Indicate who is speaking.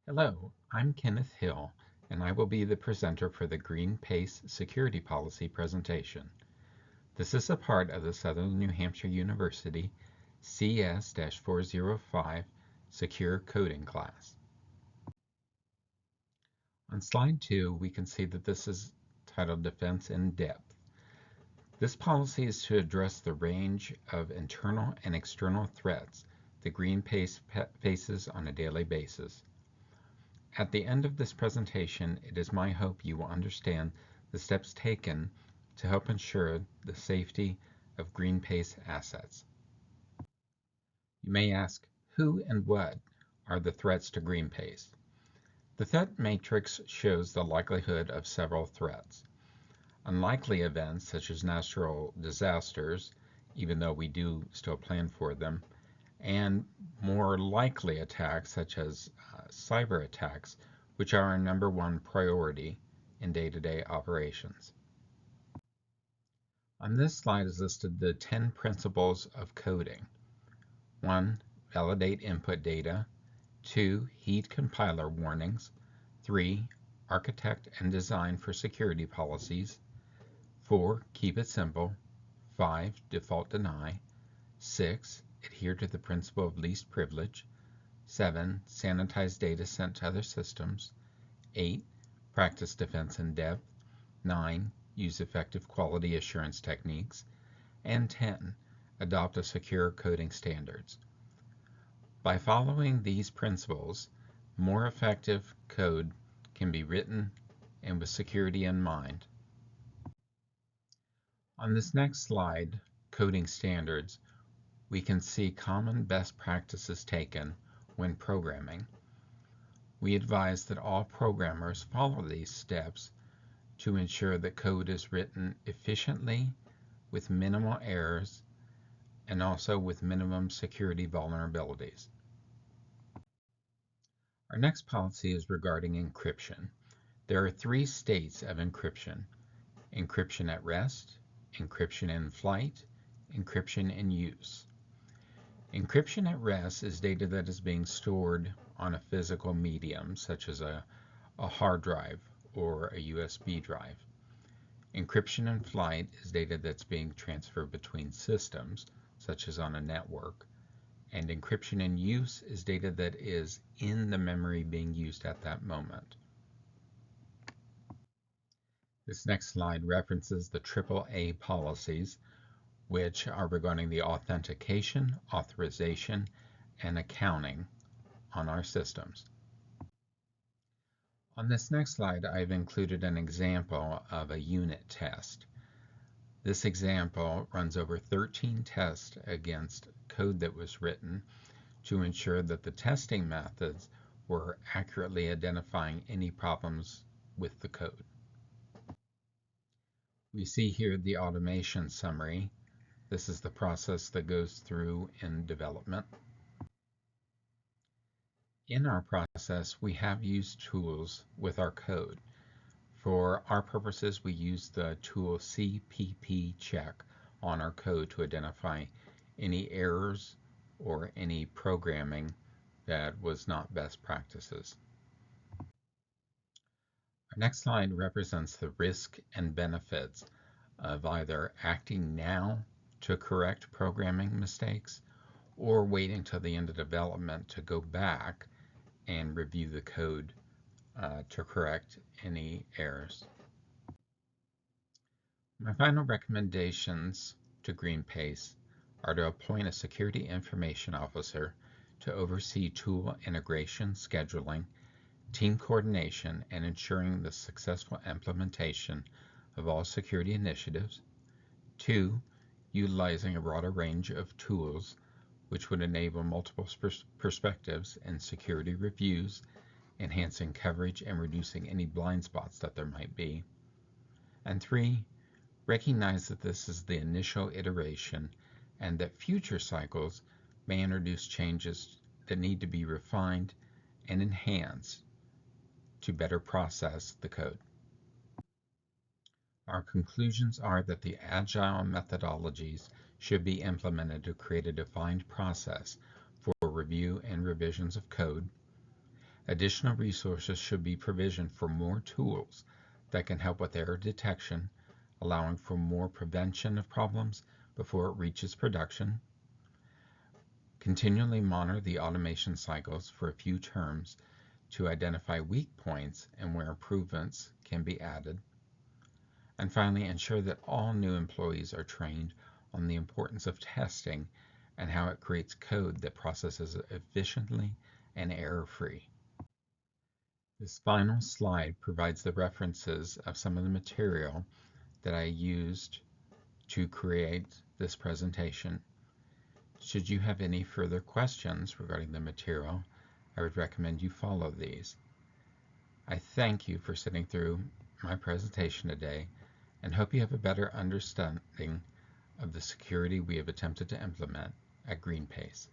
Speaker 1: Hello, I'm Kenneth Hill, and I will be the presenter for the Green PACE Security Policy presentation. This is a part of the Southern New Hampshire University CS-405 Secure Coding class. On slide 2, we can see that this is titled Defense in Depth. This policy is to address the range of internal and external threats the Green PACE faces on a daily basis. At the end of this presentation, it is my hope you will understand the steps taken to help ensure the safety of Green PACE assets. You may ask, who and what are the threats to Green PACE? The threat matrix shows the likelihood of several threats. Unlikely events such as natural disasters, even though we do still plan for them, and more likely attacks such as cyber attacks, which are our number one priority in day-to-day operations. On this slide is listed the 10 principles of coding. 1. Validate input data. 2. Heed compiler warnings. 3. Architect and design for security policies. 4. Keep it simple. 5. Default deny. 6. Adhere to the principle of least privilege. 7. Sanitize data sent to other systems. 8. Practice defense in depth. 9. Use effective quality assurance techniques. And 10. Adopt a secure coding standards. By following these principles, more effective code can be written and with security in mind. On this next slide, Coding Standards, we can see common best practices taken when programming. We advise that all programmers follow these steps to ensure that code is written efficiently, with minimal errors, and also with minimum security vulnerabilities. Our next policy is regarding encryption. There are 3 states of encryption: encryption at rest, encryption in flight, encryption in use. Encryption at rest is data that is being stored on a physical medium, such as a hard drive or a USB drive. Encryption in flight is data that's being transferred between systems, such as on a network. And encryption in use is data that is in the memory being used at that moment. This next slide references the AAA policies, which are regarding the authentication, authorization, and accounting on our systems. On this next slide, I've included an example of a unit test. This example runs over 13 tests against code that was written to ensure that the testing methods were accurately identifying any problems with the code. We see here the automation summary. This is the process that goes through in development. In our process, we have used tools with our code. For our purposes, we use the tool CPP check on our code to identify any errors or any programming that was not best practices. Our next slide represents the risk and benefits of either acting now to correct programming mistakes or waiting till the end of development to go back and review the code to correct any errors. My final recommendations to Green PACE are to appoint a security information officer to oversee tool integration, scheduling, team coordination, and ensuring the successful implementation of all security initiatives. 2. Utilizing a broader range of tools which would enable multiple perspectives and security reviews, enhancing coverage and reducing any blind spots that there might be. And 3. Recognize that this is the initial iteration and that future cycles may introduce changes that need to be refined and enhanced to better process the code. Our conclusions are that the agile methodologies should be implemented to create a defined process for review and revisions of code, Additional resources should be provisioned for more tools that can help with error detection, allowing for more prevention of problems before it reaches production. Continually monitor the automation cycles for a few terms to identify weak points and where improvements can be added. And finally, ensure that all new employees are trained on the importance of testing and how it creates code that processes efficiently and error-free. This final slide provides the references of some of the material that I used to create this presentation. Should you have any further questions regarding the material, I would recommend you follow these. I thank you for sitting through my presentation today and hope you have a better understanding of the security we have attempted to implement at GreenPace.